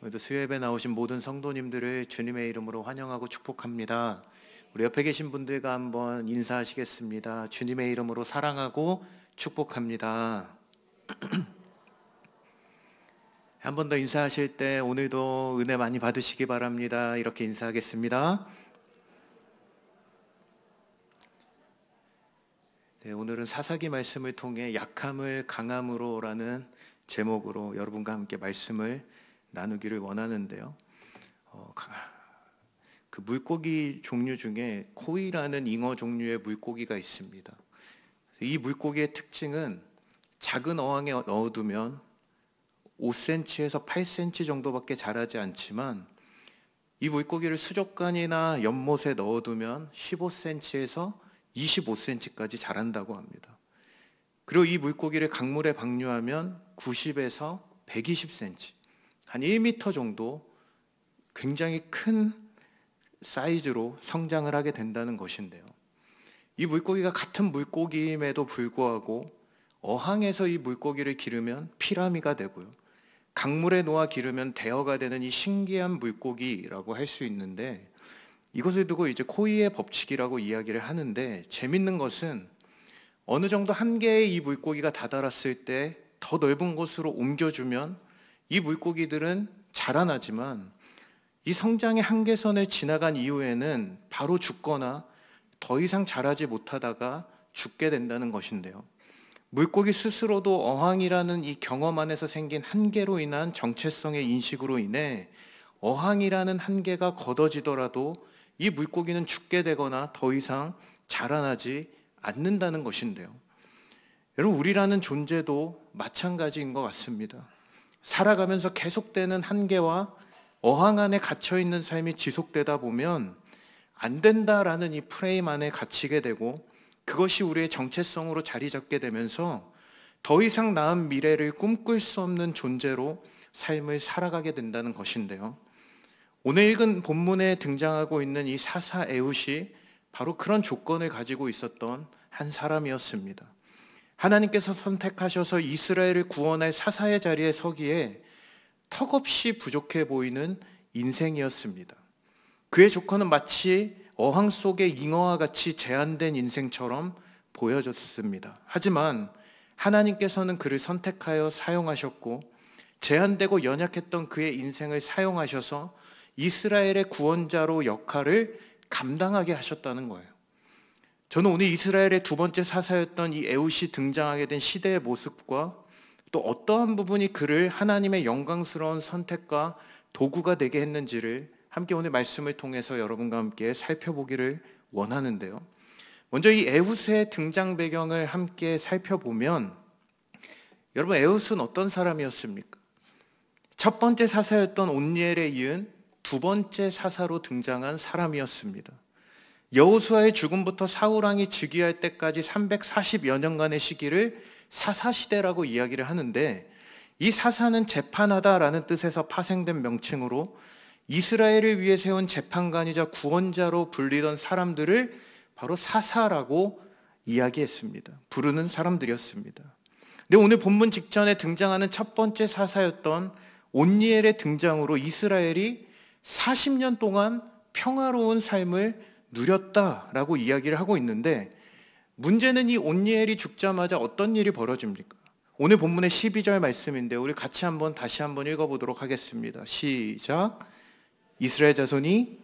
오늘도 수요예배 나오신 모든 성도님들을 주님의 이름으로 환영하고 축복합니다. 우리 옆에 계신 분들과 한번 인사하시겠습니다. 주님의 이름으로 사랑하고 축복합니다. 한 번 더 인사하실 때 오늘도 은혜 많이 받으시기 바랍니다. 이렇게 인사하겠습니다. 네, 오늘은 사사기 말씀을 통해 약함을 강함으로라는 제목으로 여러분과 함께 말씀을 나누기를 원하는데요. 그 물고기 종류 중에 코이라는 잉어 종류의 물고기가 있습니다. 이 물고기의 특징은 작은 어항에 넣어두면 5cm에서 8cm 정도밖에 자라지 않지만 이 물고기를 수족관이나 연못에 넣어두면 15cm에서 25cm까지 자란다고 합니다. 그리고 이 물고기를 강물에 방류하면 90에서 120cm, 한 1m 정도 굉장히 큰 사이즈로 성장을 하게 된다는 것인데요. 이 물고기가 같은 물고기임에도 불구하고 어항에서 이 물고기를 기르면 피라미가 되고요, 강물에 놓아 기르면 대어가 되는 이 신기한 물고기라고 할 수 있는데, 이것을 두고 이제 코이의 법칙이라고 이야기를 하는데, 재밌는 것은 어느 정도 한계에 이 물고기가 다다랐을 때 더 넓은 곳으로 옮겨주면 이 물고기들은 자라나지만 이 성장의 한계선을 지나간 이후에는 바로 죽거나 더 이상 자라지 못하다가 죽게 된다는 것인데요. 물고기 스스로도 어항이라는 이 경험 안에서 생긴 한계로 인한 정체성의 인식으로 인해 어항이라는 한계가 걷어지더라도 이 물고기는 죽게 되거나 더 이상 자라나지 않는다는 것인데요. 여러분, 우리라는 존재도 마찬가지인 것 같습니다. 살아가면서 계속되는 한계와 어항 안에 갇혀있는 삶이 지속되다 보면 안 된다라는 이 프레임 안에 갇히게 되고, 그것이 우리의 정체성으로 자리 잡게 되면서 더 이상 나은 미래를 꿈꿀 수 없는 존재로 삶을 살아가게 된다는 것인데요. 오늘 읽은 본문에 등장하고 있는 이 사사 에훗이 바로 그런 조건을 가지고 있었던 한 사람이었습니다. 하나님께서 선택하셔서 이스라엘을 구원할 사사의 자리에 서기에 턱없이 부족해 보이는 인생이었습니다. 그의 조건은 마치 어항 속의 잉어와 같이 제한된 인생처럼 보여졌습니다. 하지만 하나님께서는 그를 선택하여 사용하셨고, 제한되고 연약했던 그의 인생을 사용하셔서 이스라엘의 구원자로 역할을 감당하게 하셨다는 거예요. 저는 오늘 이스라엘의 두 번째 사사였던 이 에훗이 등장하게 된 시대의 모습과 또 어떠한 부분이 그를 하나님의 영광스러운 선택과 도구가 되게 했는지를 함께 오늘 말씀을 통해서 여러분과 함께 살펴보기를 원하는데요. 먼저 이 에훗의 등장 배경을 함께 살펴보면, 여러분, 에훗은 어떤 사람이었습니까? 첫 번째 사사였던 온니엘에 이은 두 번째 사사로 등장한 사람이었습니다. 여호수아의 죽음부터 사울왕이 즉위할 때까지 340여 년간의 시기를 사사시대라고 이야기를 하는데, 이 사사는 재판하다라는 뜻에서 파생된 명칭으로 이스라엘을 위해 세운 재판관이자 구원자로 불리던 사람들을 바로 사사라고 이야기했습니다. 부르는 사람들이었습니다. 근데 오늘 본문 직전에 등장하는 첫 번째 사사였던 온니엘의 등장으로 이스라엘이 40년 동안 평화로운 삶을 누렸다라고 이야기를 하고 있는데, 문제는 이 온니엘이 죽자마자 어떤 일이 벌어집니까? 오늘 본문의 12절 말씀인데 우리 같이 다시 한번 읽어보도록 하겠습니다. 시작. 이스라엘 자손이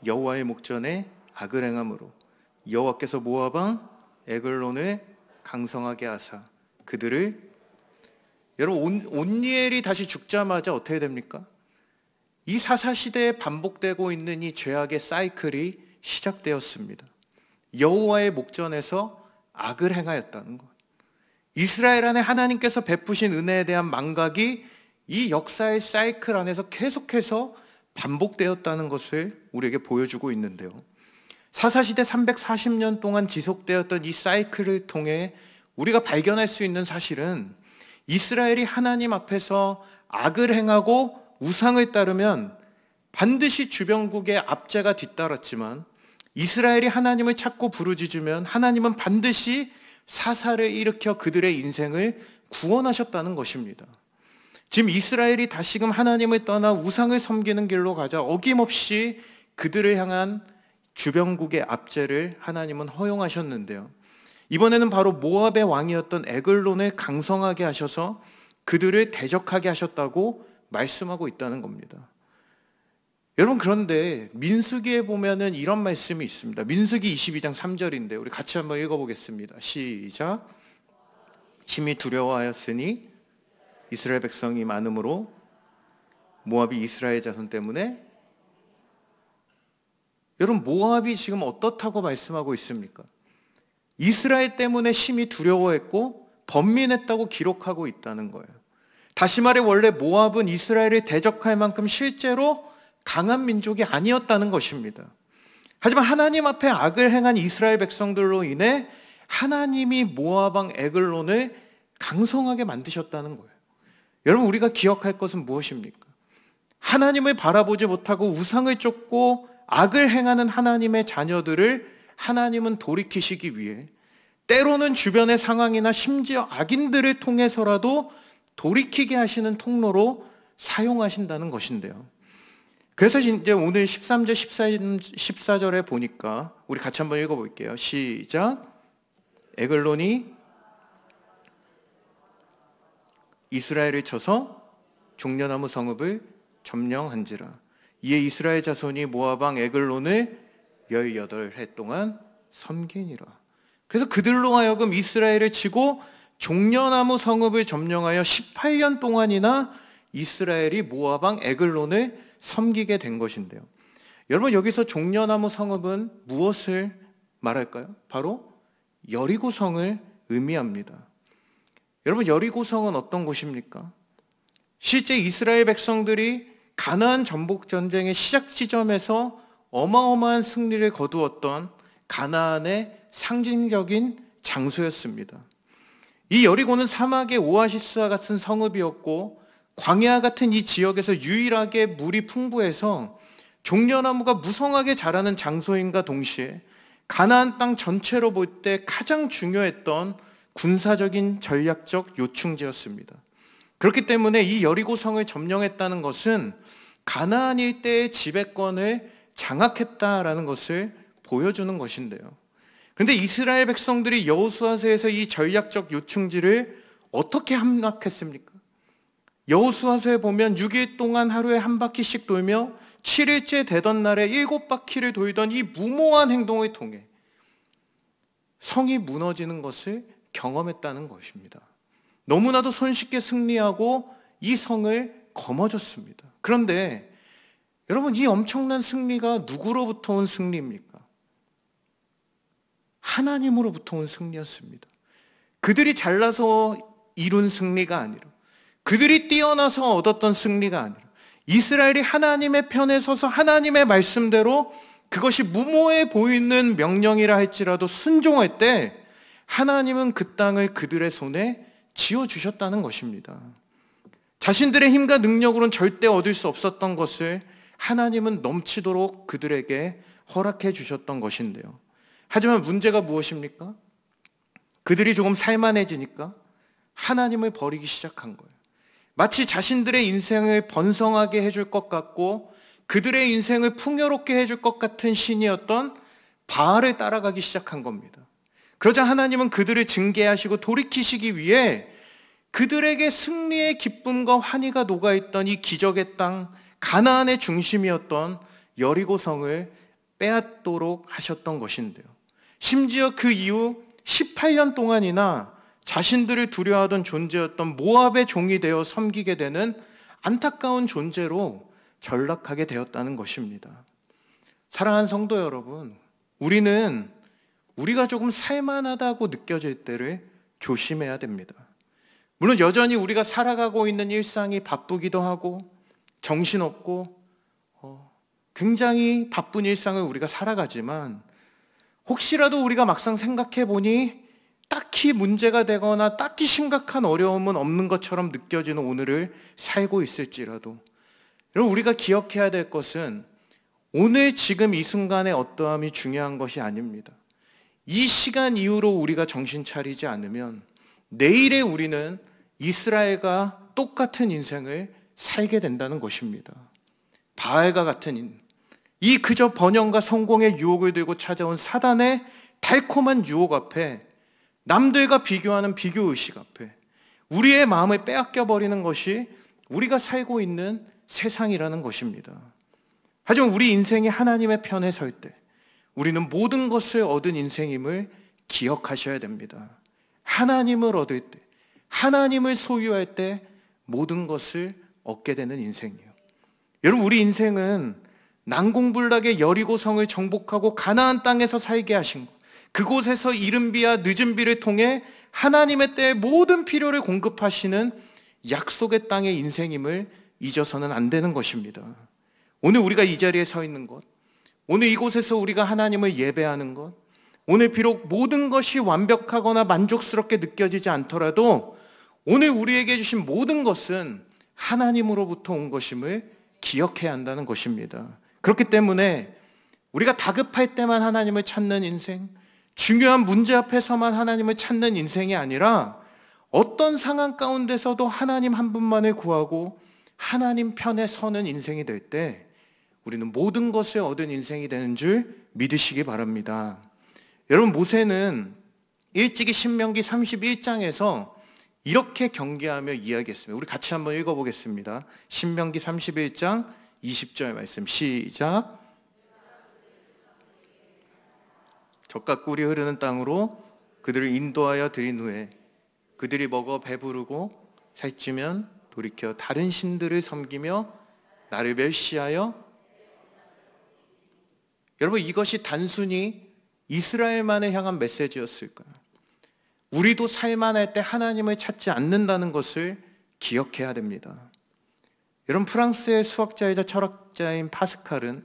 여호와의 목전에 악을 행함으로 여호와께서 모압 왕 에글론을 강성하게 하사 그들을, 여러분, 온니엘이 다시 죽자마자 어떻게 됩니까? 이 사사시대에 반복되고 있는 이 죄악의 사이클이 시작되었습니다. 여호와의 목전에서 악을 행하였다는 것. 이스라엘 안에 하나님께서 베푸신 은혜에 대한 망각이 이 역사의 사이클 안에서 계속해서 반복되었다는 것을 우리에게 보여주고 있는데요. 사사시대 340년 동안 지속되었던 이 사이클을 통해 우리가 발견할 수 있는 사실은, 이스라엘이 하나님 앞에서 악을 행하고 우상을 따르면 반드시 주변국의 압제가 뒤따랐지만, 이스라엘이 하나님을 찾고 부르짖으면 하나님은 반드시 사사를 일으켜 그들의 인생을 구원하셨다는 것입니다. 지금 이스라엘이 다시금 하나님을 떠나 우상을 섬기는 길로 가자 어김없이 그들을 향한 주변국의 압제를 하나님은 허용하셨는데요. 이번에는 바로 모압의 왕이었던 에글론을 강성하게 하셔서 그들을 대적하게 하셨다고 말씀하고 있다는 겁니다. 여러분, 그런데 민수기에 보면은 이런 말씀이 있습니다. 민수기 22장 3절인데 우리 같이 한번 읽어보겠습니다. 시작. 심히 두려워하였으니 이스라엘 백성이 많음으로 모압이 이스라엘 자손 때문에. 여러분, 모압이 지금 어떻다고 말씀하고 있습니까? 이스라엘 때문에 심히 두려워했고 번민했다고 기록하고 있다는 거예요. 다시 말해 원래 모압은 이스라엘을 대적할 만큼 실제로 강한 민족이 아니었다는 것입니다. 하지만 하나님 앞에 악을 행한 이스라엘 백성들로 인해 하나님이 모압 왕 에글론을 강성하게 만드셨다는 거예요. 여러분, 우리가 기억할 것은 무엇입니까? 하나님을 바라보지 못하고 우상을 쫓고 악을 행하는 하나님의 자녀들을 하나님은 돌이키시기 위해 때로는 주변의 상황이나 심지어 악인들을 통해서라도 돌이키게 하시는 통로로 사용하신다는 것인데요. 그래서 이제 오늘 13절, 14절에 보니까 우리 같이 한번 읽어볼게요. 시작. 에글론이 이스라엘을 쳐서 종려나무 성읍을 점령한지라. 이에 이스라엘 자손이 모압 왕 에글론을 18해 동안 섬기니라. 그래서 그들로 하여금 이스라엘을 치고 종려나무 성읍을 점령하여 18년 동안이나 이스라엘이 모압 왕 에글론을 섬기게 된 것인데요. 여러분, 여기서 종려나무 성읍은 무엇을 말할까요? 바로 여리고성을 의미합니다. 여러분, 여리고성은 어떤 곳입니까? 실제 이스라엘 백성들이 가나안 전복 전쟁의 시작 지점에서 어마어마한 승리를 거두었던 가나안의 상징적인 장소였습니다. 이 여리고는 사막의 오아시스와 같은 성읍이었고 광야 같은 이 지역에서 유일하게 물이 풍부해서 종려나무가 무성하게 자라는 장소인과 동시에 가나안 땅 전체로 볼 때 가장 중요했던 군사적인 전략적 요충지였습니다. 그렇기 때문에 이 여리고성을 점령했다는 것은 가나안 일대의 지배권을 장악했다라는 것을 보여주는 것인데요. 그런데 이스라엘 백성들이 여호수아서에서 이 전략적 요충지를 어떻게 함락했습니까? 여호수아서에 보면 6일 동안 하루에 한 바퀴씩 돌며 7일째 되던 날에 7바퀴를 돌던 이 무모한 행동을 통해 성이 무너지는 것을 경험했다는 것입니다. 너무나도 손쉽게 승리하고 이 성을 거머쥐었습니다. 그런데 여러분, 이 엄청난 승리가 누구로부터 온 승리입니까? 하나님으로부터 온 승리였습니다. 그들이 잘나서 이룬 승리가 아니라, 그들이 뛰어나서 얻었던 승리가 아니라, 이스라엘이 하나님의 편에 서서 하나님의 말씀대로 그것이 무모해 보이는 명령이라 할지라도 순종할 때 하나님은 그 땅을 그들의 손에 지어주셨다는 것입니다. 자신들의 힘과 능력으로는 절대 얻을 수 없었던 것을 하나님은 넘치도록 그들에게 허락해 주셨던 것인데요. 하지만 문제가 무엇입니까? 그들이 조금 살만해지니까 하나님을 버리기 시작한 거예요. 마치 자신들의 인생을 번성하게 해줄 것 같고 그들의 인생을 풍요롭게 해줄 것 같은 신이었던 바알을 따라가기 시작한 겁니다. 그러자 하나님은 그들을 징계하시고 돌이키시기 위해 그들에게 승리의 기쁨과 환희가 녹아있던 이 기적의 땅 가나안의 중심이었던 여리고성을 빼앗도록 하셨던 것인데요. 심지어 그 이후 18년 동안이나 자신들을 두려워하던 존재였던 모압의 종이 되어 섬기게 되는 안타까운 존재로 전락하게 되었다는 것입니다. 사랑하는 성도 여러분, 우리가 조금 살만하다고 느껴질 때를 조심해야 됩니다. 물론 여전히 우리가 살아가고 있는 일상이 바쁘기도 하고 정신없고 굉장히 바쁜 일상을 우리가 살아가지만 혹시라도 우리가 막상 생각해 보니 딱히 문제가 되거나 딱히 심각한 어려움은 없는 것처럼 느껴지는 오늘을 살고 있을지라도 여러분, 우리가 기억해야 될 것은 오늘 지금 이 순간의 어떠함이 중요한 것이 아닙니다. 이 시간 이후로 우리가 정신 차리지 않으면 내일의 우리는 이스라엘과 똑같은 인생을 살게 된다는 것입니다. 바알과 같은 이 그저 번영과 성공의 유혹을 들고 찾아온 사단의 달콤한 유혹 앞에, 남들과 비교하는 비교의식 앞에 우리의 마음을 빼앗겨버리는 것이 우리가 살고 있는 세상이라는 것입니다. 하지만 우리 인생이 하나님의 편에 설 때 우리는 모든 것을 얻은 인생임을 기억하셔야 됩니다. 하나님을 얻을 때, 하나님을 소유할 때 모든 것을 얻게 되는 인생이에요. 여러분, 우리 인생은 난공불락의 여리고성을 정복하고 가나안 땅에서 살게 하신 것, 그곳에서 이른 비와 늦은 비를 통해 하나님의 때에 모든 필요를 공급하시는 약속의 땅의 인생임을 잊어서는 안 되는 것입니다. 오늘 우리가 이 자리에 서 있는 것, 오늘 이곳에서 우리가 하나님을 예배하는 것, 오늘 비록 모든 것이 완벽하거나 만족스럽게 느껴지지 않더라도 오늘 우리에게 주신 모든 것은 하나님으로부터 온 것임을 기억해야 한다는 것입니다. 그렇기 때문에 우리가 다급할 때만 하나님을 찾는 인생, 중요한 문제 앞에서만 하나님을 찾는 인생이 아니라 어떤 상황 가운데서도 하나님 한 분만을 구하고 하나님 편에 서는 인생이 될 때 우리는 모든 것을 얻은 인생이 되는 줄 믿으시기 바랍니다. 여러분, 모세는 일찍이 신명기 31장에서 이렇게 경계하며 이야기했습니다. 우리 같이 한번 읽어보겠습니다. 신명기 31장 20절 말씀 시작. 젖과 꿀이 흐르는 땅으로 그들을 인도하여 들인 후에 그들이 먹어 배부르고 살찌면 돌이켜 다른 신들을 섬기며 나를 멸시하여. 여러분, 이것이 단순히 이스라엘만을 향한 메시지였을까요? 우리도 살만할 때 하나님을 찾지 않는다는 것을 기억해야 됩니다. 여러분, 프랑스의 수학자이자 철학자인 파스칼은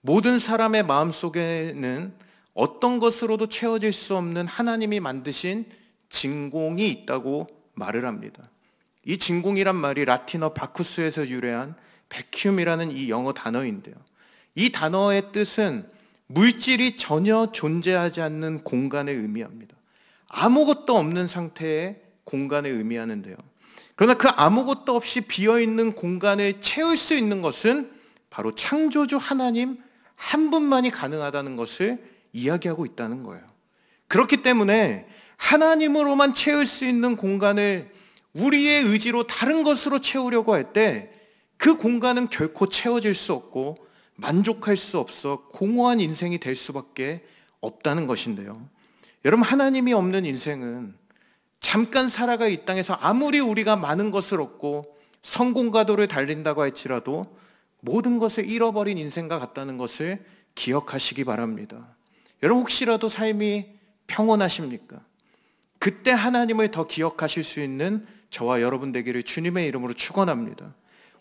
모든 사람의 마음속에는 어떤 것으로도 채워질 수 없는 하나님이 만드신 진공이 있다고 말을 합니다. 이 진공이란 말이 라틴어 바쿠스에서 유래한 베큐움이라는 이 영어 단어인데요, 이 단어의 뜻은 물질이 전혀 존재하지 않는 공간을 의미합니다. 아무것도 없는 상태의 공간을 의미하는데요, 그러나 그 아무것도 없이 비어있는 공간을 채울 수 있는 것은 바로 창조주 하나님 한 분만이 가능하다는 것을 이야기하고 있다는 거예요. 그렇기 때문에 하나님으로만 채울 수 있는 공간을 우리의 의지로 다른 것으로 채우려고 할 때 그 공간은 결코 채워질 수 없고 만족할 수 없어 공허한 인생이 될 수밖에 없다는 것인데요, 여러분, 하나님이 없는 인생은 잠깐 살아가 이 땅에서 아무리 우리가 많은 것을 얻고 성공가도를 달린다고 할지라도 모든 것을 잃어버린 인생과 같다는 것을 기억하시기 바랍니다. 여러분, 혹시라도 삶이 평온하십니까? 그때 하나님을 더 기억하실 수 있는 저와 여러분 되기를 주님의 이름으로 축원합니다.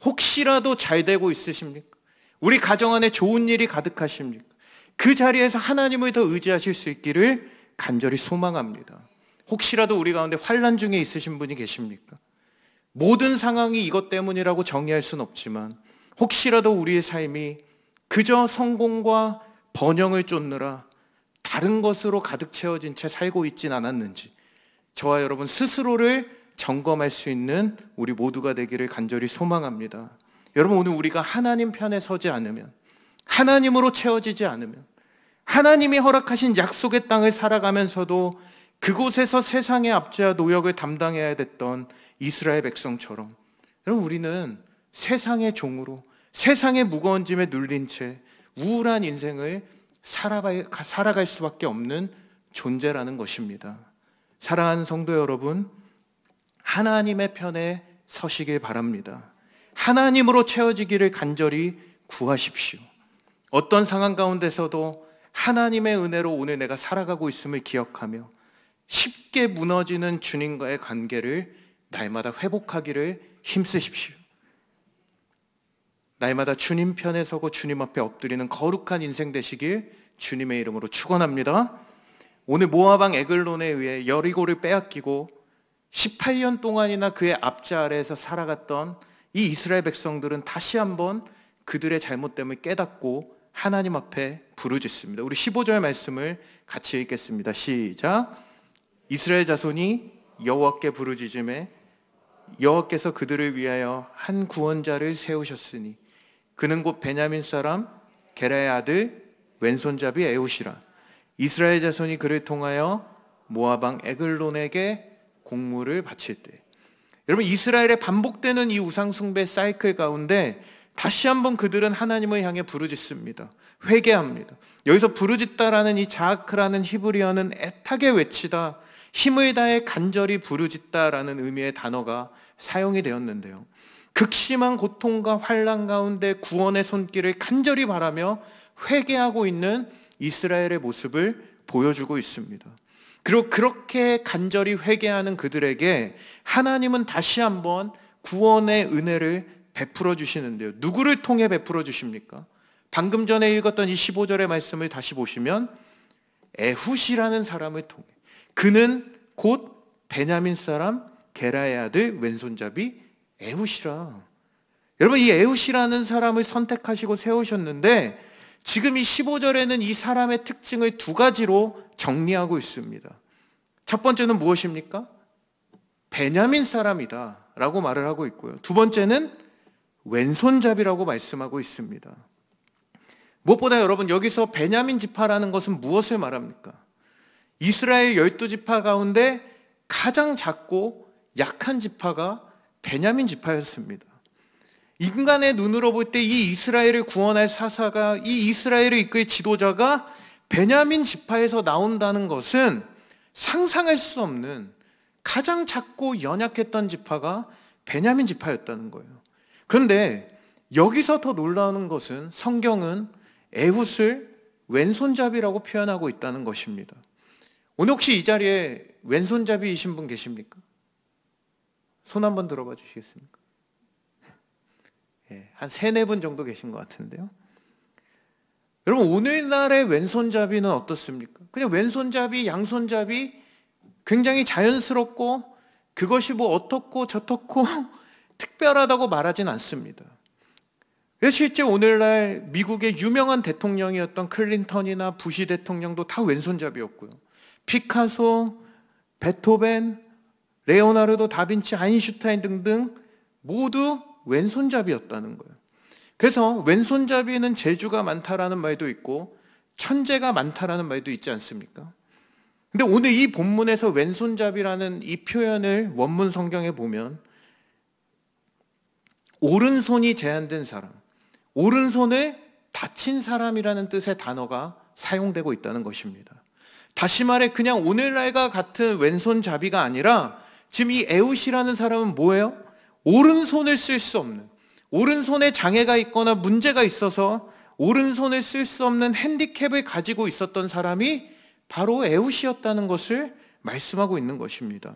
혹시라도 잘 되고 있으십니까? 우리 가정 안에 좋은 일이 가득하십니까? 그 자리에서 하나님을 더 의지하실 수 있기를 간절히 소망합니다. 혹시라도 우리 가운데 환난 중에 있으신 분이 계십니까? 모든 상황이 이것 때문이라고 정의할 수는 없지만 혹시라도 우리의 삶이 그저 성공과 번영을 쫓느라 다른 것으로 가득 채워진 채 살고 있진 않았는지 저와 여러분 스스로를 점검할 수 있는 우리 모두가 되기를 간절히 소망합니다. 여러분, 오늘 우리가 하나님 편에 서지 않으면, 하나님으로 채워지지 않으면, 하나님이 허락하신 약속의 땅을 살아가면서도 그곳에서 세상의 압제와 노역을 담당해야 됐던 이스라엘 백성처럼 여러분, 우리는 세상의 종으로 세상의 무거운 짐에 눌린 채 우울한 인생을 살아갈 수밖에 없는 존재라는 것입니다. 사랑하는 성도 여러분, 하나님의 편에 서시길 바랍니다. 하나님으로 채워지기를 간절히 구하십시오. 어떤 상황 가운데서도 하나님의 은혜로 오늘 내가 살아가고 있음을 기억하며 쉽게 무너지는 주님과의 관계를 날마다 회복하기를 힘쓰십시오. 날마다 주님 편에 서고 주님 앞에 엎드리는 거룩한 인생 되시길 주님의 이름으로 축원합니다. 오늘 모압 왕 에글론에 의해 여리고를 빼앗기고 18년 동안이나 그의 압제 아래에서 살아갔던 이 이스라엘 백성들은 다시 한번 그들의 잘못됨을 깨닫고 하나님 앞에 부르짖습니다. 우리 15절 말씀을 같이 읽겠습니다. 시작. 이스라엘 자손이 여호와께 부르짖음에 여호와께서 그들을 위하여 한 구원자를 세우셨으니 그는 곧 베냐민 사람 게라의 아들 왼손잡이 에훗이라. 이스라엘 자손이 그를 통하여 모압 왕 에글론에게 공물을 바칠 때. 여러분, 이스라엘에 반복되는 이 우상 숭배 사이클 가운데 다시 한번 그들은 하나님을 향해 부르짖습니다. 회개합니다. 여기서 부르짖다라는 이 자아크라는 히브리어는 애타게 외치다, 힘을 다해 간절히 부르짖다라는 의미의 단어가 사용이 되었는데요, 극심한 고통과 환난 가운데 구원의 손길을 간절히 바라며 회개하고 있는 이스라엘의 모습을 보여주고 있습니다. 그리고 그렇게 간절히 회개하는 그들에게 하나님은 다시 한번 구원의 은혜를 베풀어 주시는데요, 누구를 통해 베풀어 주십니까? 방금 전에 읽었던 이 15절의 말씀을 다시 보시면 에훗이라는 사람을 통해, 그는 곧 베냐민 사람 게라의 아들 왼손잡이 에훗이라. 여러분, 이 에훗이라는 사람을 선택하시고 세우셨는데 지금 이 15절에는 이 사람의 특징을 두 가지로 정리하고 있습니다. 첫 번째는 무엇입니까? 베냐민 사람이다 라고 말을 하고 있고요, 두 번째는 왼손잡이라고 말씀하고 있습니다. 무엇보다 여러분, 여기서 베냐민 지파라는 것은 무엇을 말합니까? 이스라엘 12지파 가운데 가장 작고 약한 지파가 베냐민 지파였습니다. 인간의 눈으로 볼 때 이 이스라엘을 구원할 사사가, 이 이스라엘을 이끌 지도자가 베냐민 지파에서 나온다는 것은 상상할 수 없는 가장 작고 연약했던 지파가 베냐민 지파였다는 거예요. 그런데 여기서 더 놀라운 것은 성경은 에훗을 왼손잡이라고 표현하고 있다는 것입니다. 오늘 혹시 이 자리에 왼손잡이이신 분 계십니까? 손 한번 들어봐 주시겠습니까? 한 3-4분 정도 계신 것 같은데요. 여러분, 오늘날의 왼손잡이는 어떻습니까? 그냥 왼손잡이, 양손잡이 굉장히 자연스럽고 그것이 뭐 어떻고 저떻고 특별하다고 말하진 않습니다. 실제 오늘날 미국의 유명한 대통령이었던 클린턴이나 부시 대통령도 다 왼손잡이였고요, 피카소, 베토벤, 레오나르도 다빈치, 아인슈타인 등등 모두 왼손잡이였다는 거예요. 그래서 왼손잡이는 재주가 많다라는 말도 있고 천재가 많다라는 말도 있지 않습니까? 근데 오늘 이 본문에서 왼손잡이라는 이 표현을 원문 성경에 보면 오른손이 제한된 사람, 오른손을 다친 사람이라는 뜻의 단어가 사용되고 있다는 것입니다. 다시 말해 그냥 오늘날과 같은 왼손잡이가 아니라 지금 이 에훗이라는 사람은 뭐예요? 오른손을 쓸 수 없는, 오른손에 장애가 있거나 문제가 있어서 오른손을 쓸 수 없는 핸디캡을 가지고 있었던 사람이 바로 에훗이었다는 것을 말씀하고 있는 것입니다.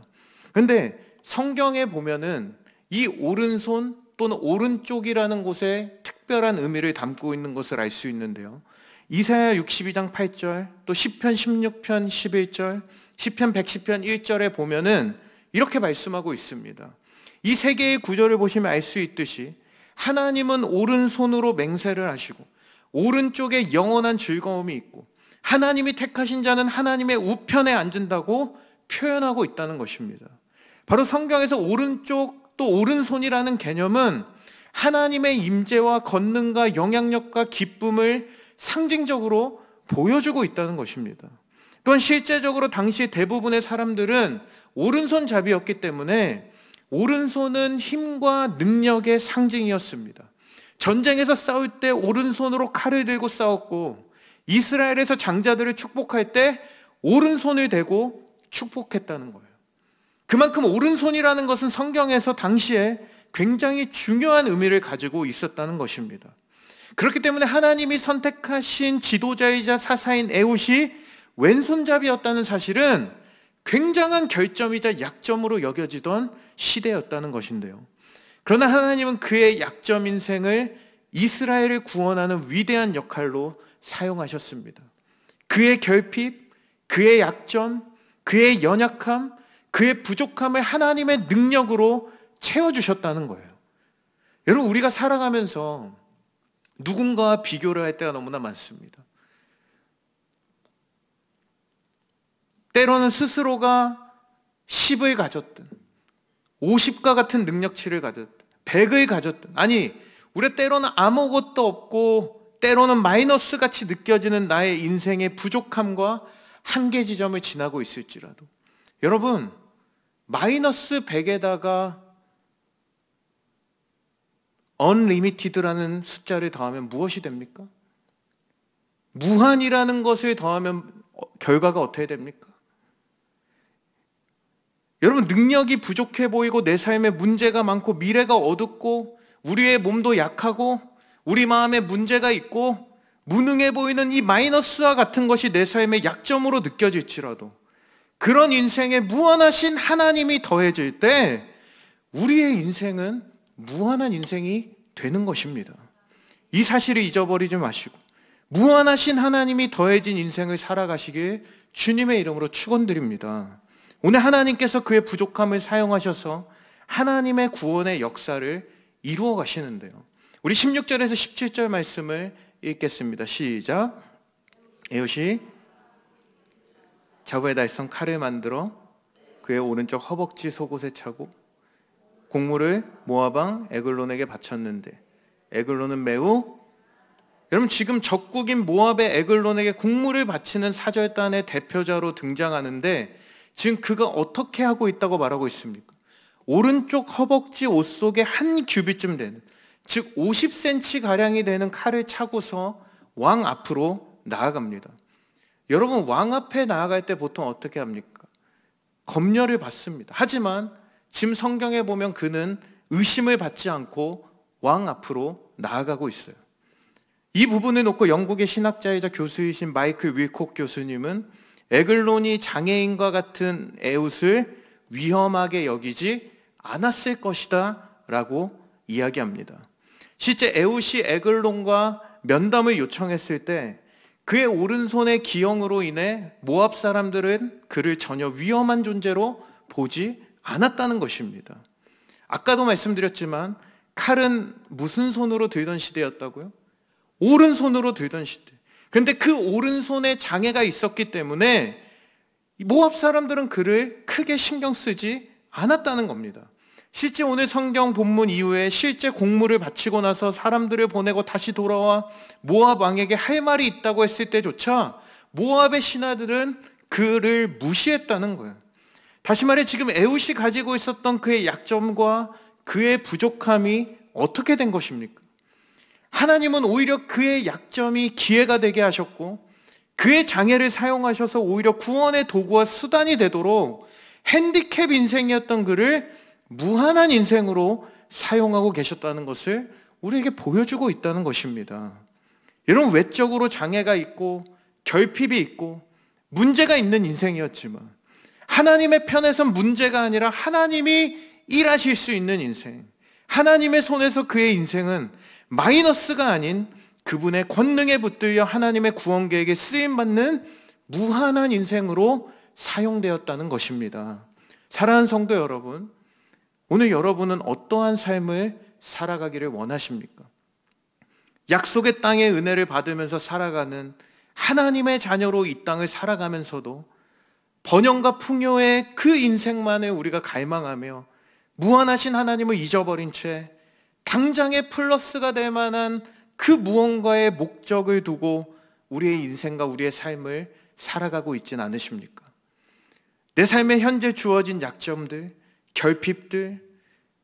그런데 성경에 보면은 이 오른손 또는 오른쪽이라는 곳에 특별한 의미를 담고 있는 것을 알 수 있는데요, 이사야 62장 8절, 또 시편 16편 11절, 시편 110편 1절에 보면은 이렇게 말씀하고 있습니다. 이 세 개의 구절을 보시면 알 수 있듯이 하나님은 오른손으로 맹세를 하시고 오른쪽에 영원한 즐거움이 있고 하나님이 택하신 자는 하나님의 우편에 앉은다고 표현하고 있다는 것입니다. 바로 성경에서 오른쪽 또 오른손이라는 개념은 하나님의 임재와 권능과 영향력과 기쁨을 상징적으로 보여주고 있다는 것입니다. 또한 실제적으로 당시 대부분의 사람들은 오른손잡이였기 때문에 오른손은 힘과 능력의 상징이었습니다. 전쟁에서 싸울 때 오른손으로 칼을 들고 싸웠고 이스라엘에서 장자들을 축복할 때 오른손을 대고 축복했다는 거예요. 그만큼 오른손이라는 것은 성경에서 당시에 굉장히 중요한 의미를 가지고 있었다는 것입니다. 그렇기 때문에 하나님이 선택하신 지도자이자 사사인 에훗이 왼손잡이였다는 사실은 굉장한 결점이자 약점으로 여겨지던 시대였다는 것인데요, 그러나 하나님은 그의 약점 인생을 이스라엘을 구원하는 위대한 역할로 사용하셨습니다. 그의 결핍, 그의 약점, 그의 연약함, 그의 부족함을 하나님의 능력으로 채워주셨다는 거예요. 여러분, 우리가 살아가면서 누군가와 비교를 할 때가 너무나 많습니다. 때로는 스스로가 10을 가졌든 50과 같은 능력치를 가졌든 100을 가졌든, 아니 우리 때로는 아무것도 없고 때로는 마이너스 같이 느껴지는 나의 인생의 부족함과 한계 지점을 지나고 있을지라도, 여러분 마이너스 100에다가 unlimited라는 숫자를 더하면 무엇이 됩니까? 무한이라는 것을 더하면 결과가 어떻게 됩니까? 여러분, 능력이 부족해 보이고 내 삶에 문제가 많고 미래가 어둡고 우리의 몸도 약하고 우리 마음에 문제가 있고 무능해 보이는 이 마이너스와 같은 것이 내 삶의 약점으로 느껴질지라도, 그런 인생에 무한하신 하나님이 더해질 때 우리의 인생은 무한한 인생이 되는 것입니다. 이 사실을 잊어버리지 마시고 무한하신 하나님이 더해진 인생을 살아가시길 주님의 이름으로 축원드립니다. 오늘 하나님께서 그의 부족함을 사용하셔서 하나님의 구원의 역사를 이루어 가시는데요, 우리 16절에서 17절 말씀을 읽겠습니다. 시작. 에훗이 자부의 달성 칼을 만들어 그의 오른쪽 허벅지 속옷에 차고 곡물을 모압 왕 에글론에게 바쳤는데 에글론은 매우, 여러분 지금 적국인 모압의 에글론에게 곡물을 바치는 사절단의 대표자로 등장하는데, 지금 그가 어떻게 하고 있다고 말하고 있습니까? 오른쪽 허벅지 옷 속에 한 규빗쯤 되는, 즉 50cm 가량이 되는 칼을 차고서 왕 앞으로 나아갑니다. 여러분, 왕 앞에 나아갈 때 보통 어떻게 합니까? 검열을 받습니다. 하지만 지금 성경에 보면 그는 의심을 받지 않고 왕 앞으로 나아가고 있어요. 이 부분을 놓고 영국의 신학자이자 교수이신 마이클 윌콕 교수님은 에글론이 장애인과 같은 에훗을 위험하게 여기지 않았을 것이다 라고 이야기합니다. 실제 에훗이 에글론과 면담을 요청했을 때 그의 오른손의 기형으로 인해 모압 사람들은 그를 전혀 위험한 존재로 보지 않았다는 것입니다. 아까도 말씀드렸지만 칼은 무슨 손으로 들던 시대였다고요? 오른손으로 들던 시대. 그런데 그 오른손에 장애가 있었기 때문에 모압 사람들은 그를 크게 신경 쓰지 않았다는 겁니다. 실제 오늘 성경 본문 이후에 실제 곡물을 바치고 나서 사람들을 보내고 다시 돌아와 모압 왕에게 할 말이 있다고 했을 때조차 모압의 신하들은 그를 무시했다는 거예요. 다시 말해 지금 에훗이 가지고 있었던 그의 약점과 그의 부족함이 어떻게 된 것입니까? 하나님은 오히려 그의 약점이 기회가 되게 하셨고 그의 장애를 사용하셔서 오히려 구원의 도구와 수단이 되도록 핸디캡 인생이었던 그를 무한한 인생으로 사용하고 계셨다는 것을 우리에게 보여주고 있다는 것입니다. 여러분, 외적으로 장애가 있고 결핍이 있고 문제가 있는 인생이었지만 하나님의 편에선 문제가 아니라 하나님이 일하실 수 있는 인생, 하나님의 손에서 그의 인생은 마이너스가 아닌 그분의 권능에 붙들려 하나님의 구원 계획에 쓰임받는 무한한 인생으로 사용되었다는 것입니다. 사랑하는 성도 여러분, 오늘 여러분은 어떠한 삶을 살아가기를 원하십니까? 약속의 땅의 은혜를 받으면서 살아가는 하나님의 자녀로 이 땅을 살아가면서도 번영과 풍요의 그 인생만을 우리가 갈망하며 무한하신 하나님을 잊어버린 채 당장의 플러스가 될 만한 그 무언가의 목적을 두고 우리의 인생과 우리의 삶을 살아가고 있지는 않으십니까? 내 삶에 현재 주어진 약점들, 결핍들,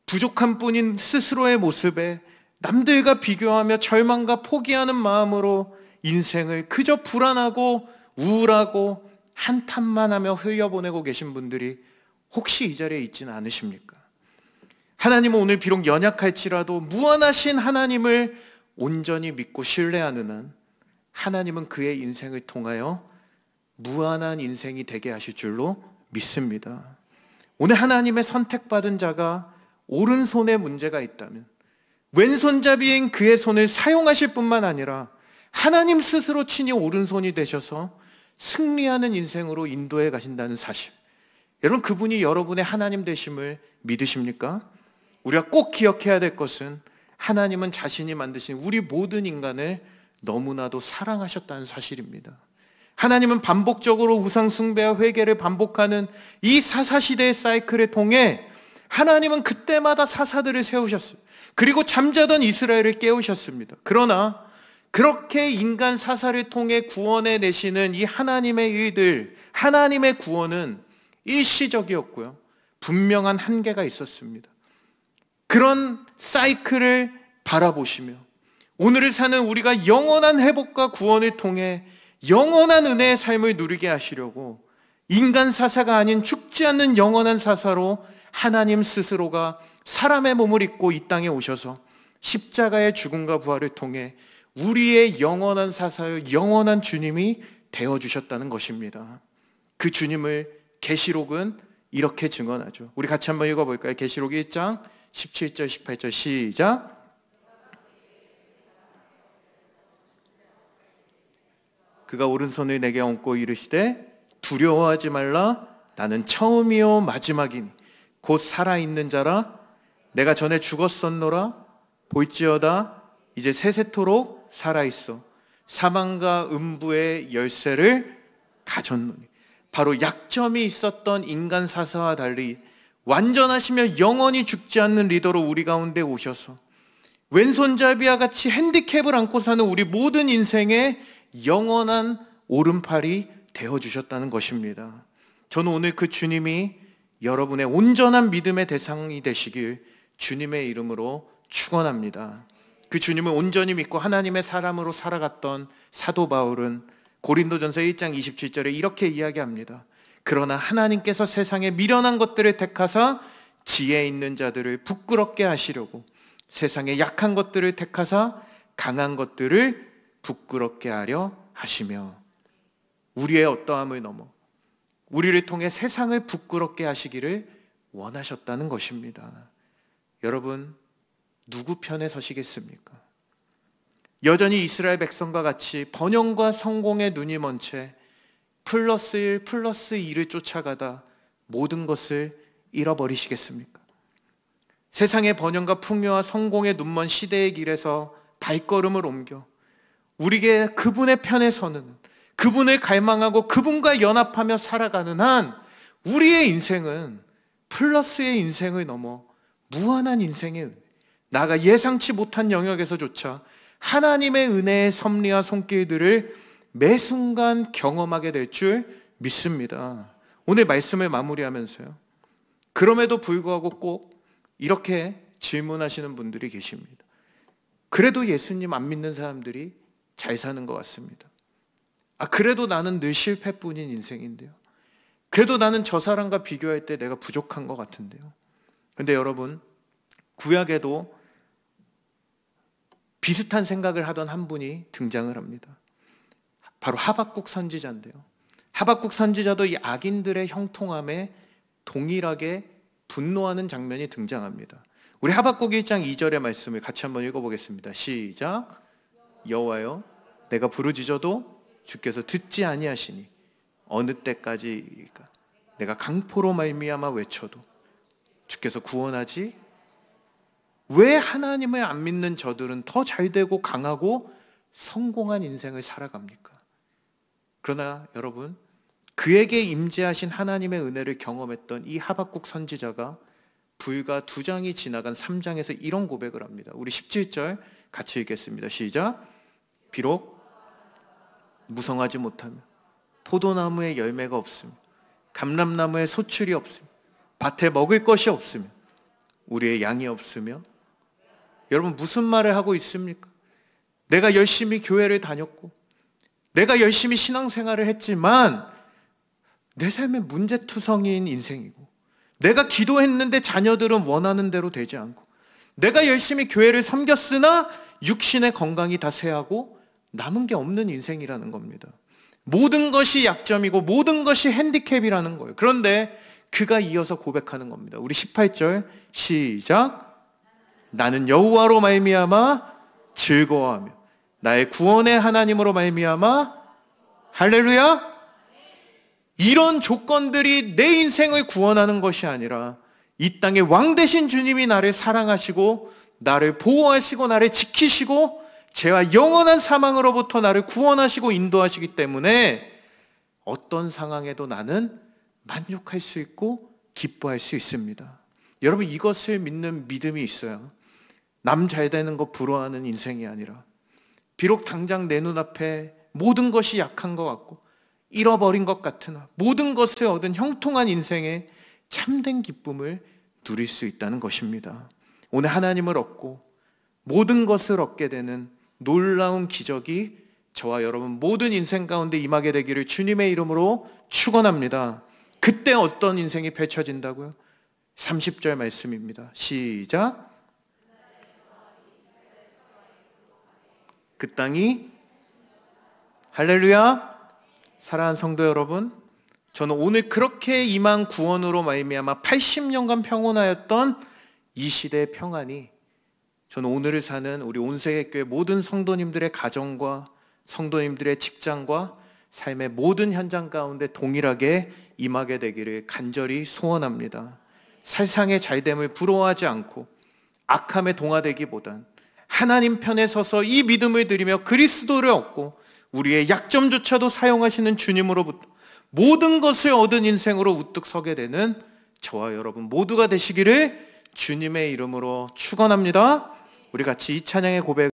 부족한 뿐인 스스로의 모습에 남들과 비교하며 절망과 포기하는 마음으로 인생을 그저 불안하고 우울하고 한탄만 하며 흘려보내고 계신 분들이 혹시 이 자리에 있지는 않으십니까? 하나님은 오늘 비록 연약할지라도 무한하신 하나님을 온전히 믿고 신뢰하는 한 하나님은 그의 인생을 통하여 무한한 인생이 되게 하실 줄로 믿습니다. 오늘 하나님의 선택받은 자가 오른손에 문제가 있다면 왼손잡이인 그의 손을 사용하실 뿐만 아니라 하나님 스스로 친히 오른손이 되셔서 승리하는 인생으로 인도해 가신다는 사실, 여러분 그분이 여러분의 하나님 되심을 믿으십니까? 우리가 꼭 기억해야 될 것은 하나님은 자신이 만드신 우리 모든 인간을 너무나도 사랑하셨다는 사실입니다. 하나님은 반복적으로 우상 숭배와 회개를 반복하는 이 사사시대의 사이클을 통해 하나님은 그때마다 사사들을 세우셨어요. 그리고 잠자던 이스라엘을 깨우셨습니다. 그러나 그렇게 인간 사사를 통해 구원해 내시는 이 하나님의 일들, 하나님의 구원은 일시적이었고요, 분명한 한계가 있었습니다. 그런 사이클을 바라보시며 오늘을 사는 우리가 영원한 회복과 구원을 통해 영원한 은혜의 삶을 누리게 하시려고 인간 사사가 아닌 죽지 않는 영원한 사사로 하나님 스스로가 사람의 몸을 입고 이 땅에 오셔서 십자가의 죽음과 부활을 통해 우리의 영원한 사사요 영원한 주님이 되어주셨다는 것입니다. 그 주님을 계시록은 이렇게 증언하죠. 우리 같이 한번 읽어볼까요? 계시록 1장 17절 18절 시작. 그가 오른손을 내게 얹고 이르시되 두려워하지 말라. 나는 처음이요 마지막이니 곧 살아있는 자라. 내가 전에 죽었었노라. 볼지어다 이제 세세토록 살아있어. 사망과 음부의 열쇠를 가졌노니. 바로 약점이 있었던 인간 사사와 달리 완전하시며 영원히 죽지 않는 리더로 우리 가운데 오셔서 왼손잡이와 같이 핸디캡을 안고 사는 우리 모든 인생의 영원한 오른팔이 되어주셨다는 것입니다. 저는 오늘 그 주님이 여러분의 온전한 믿음의 대상이 되시길 주님의 이름으로 축원합니다. 그 주님을 온전히 믿고 하나님의 사람으로 살아갔던 사도 바울은 고린도전서 1장 27절에 이렇게 이야기합니다. 그러나 하나님께서 세상에 미련한 것들을 택하사 지혜 있는 자들을 부끄럽게 하시려고 세상에 약한 것들을 택하사 강한 것들을 부끄럽게 하려 하시며, 우리의 어떠함을 넘어 우리를 통해 세상을 부끄럽게 하시기를 원하셨다는 것입니다. 여러분, 누구 편에 서시겠습니까? 여전히 이스라엘 백성과 같이 번영과 성공에 눈이 먼 채 플러스 1 플러스 2를 쫓아가다 모든 것을 잃어버리시겠습니까? 세상의 번영과 풍요와 성공에 눈먼 시대의 길에서 발걸음을 옮겨 우리에게 그분의 편에 서는, 그분을 갈망하고 그분과 연합하며 살아가는 한 우리의 인생은 플러스의 인생을 넘어 무한한 인생의 은혜, 나아가 예상치 못한 영역에서조차 하나님의 은혜의 섭리와 손길들을 매 순간 경험하게 될 줄 믿습니다. 오늘 말씀을 마무리하면서요, 그럼에도 불구하고 꼭 이렇게 질문하시는 분들이 계십니다. 그래도 예수님 안 믿는 사람들이 잘 사는 것 같습니다. 그래도 나는 늘 실패뿐인 인생인데요. 그래도 나는 저 사람과 비교할 때 내가 부족한 것 같은데요. 근데 여러분, 구약에도 비슷한 생각을 하던 한 분이 등장을 합니다. 바로 하박국 선지자인데요. 하박국 선지자도 이 악인들의 형통함에 동일하게 분노하는 장면이 등장합니다. 우리 하박국 1장 2절의 말씀을 같이 한번 읽어보겠습니다. 시작. 여호와여, 내가 부르짖어도 주께서 듣지 아니하시니 어느 때까지일까? 내가 강포로 말미암아 외쳐도 주께서 구원하지. 왜 하나님을 안 믿는 저들은 더 잘되고 강하고 성공한 인생을 살아갑니까? 그러나 여러분, 그에게 임재하신 하나님의 은혜를 경험했던 이 하박국 선지자가 불과 2장이 지나간 3장에서 이런 고백을 합니다. 우리 17절 같이 읽겠습니다. 시작. 비록 무성하지 못하며 포도나무에 열매가 없으며 감람나무에 소출이 없으며 밭에 먹을 것이 없으며 우리의 양이 없으며. 여러분, 무슨 말을 하고 있습니까? 내가 열심히 교회를 다녔고 내가 열심히 신앙생활을 했지만 내 삶은 문제투성이인 인생이고, 내가 기도했는데 자녀들은 원하는 대로 되지 않고, 내가 열심히 교회를 섬겼으나 육신의 건강이 다 쇠하고 남은 게 없는 인생이라는 겁니다. 모든 것이 약점이고 모든 것이 핸디캡이라는 거예요. 그런데 그가 이어서 고백하는 겁니다. 우리 18절 시작. 나는 여호와로 말미암아 즐거워하며 나의 구원의 하나님으로 말미암아 할렐루야. 이런 조건들이 내 인생을 구원하는 것이 아니라 이 땅의 왕 되신 주님이 나를 사랑하시고 나를 보호하시고 나를 지키시고 죄와 영원한 사망으로부터 나를 구원하시고 인도하시기 때문에 어떤 상황에도 나는 만족할 수 있고 기뻐할 수 있습니다. 여러분, 이것을 믿는 믿음이 있어요. 남 잘 되는 거 부러워하는 인생이 아니라, 비록 당장 내 눈앞에 모든 것이 약한 것 같고 잃어버린 것 같으나 모든 것을 얻은 형통한 인생에 참된 기쁨을 누릴 수 있다는 것입니다. 오늘 하나님을 얻고 모든 것을 얻게 되는 놀라운 기적이 저와 여러분 모든 인생 가운데 임하게 되기를 주님의 이름으로 축원합니다. 그때 어떤 인생이 펼쳐진다고요? 30절 말씀입니다. 시작. 그 땅이, 할렐루야. 사랑하는 성도 여러분, 저는 오늘 그렇게 임한 구원으로 말미암아 80년간 평온하였던 이 시대의 평안이, 저는 오늘을 사는 우리 온세계교회 모든 성도님들의 가정과 성도님들의 직장과 삶의 모든 현장 가운데 동일하게 임하게 되기를 간절히 소원합니다. 세상의 잘됨을 부러워하지 않고 악함에 동화되기보단 하나님 편에 서서 이 믿음을 드리며 그리스도를 얻고 우리의 약점조차도 사용하시는 주님으로부터 모든 것을 얻은 인생으로 우뚝 서게 되는 저와 여러분 모두가 되시기를 주님의 이름으로 축원합니다. 우리 같이 이 찬양의 고백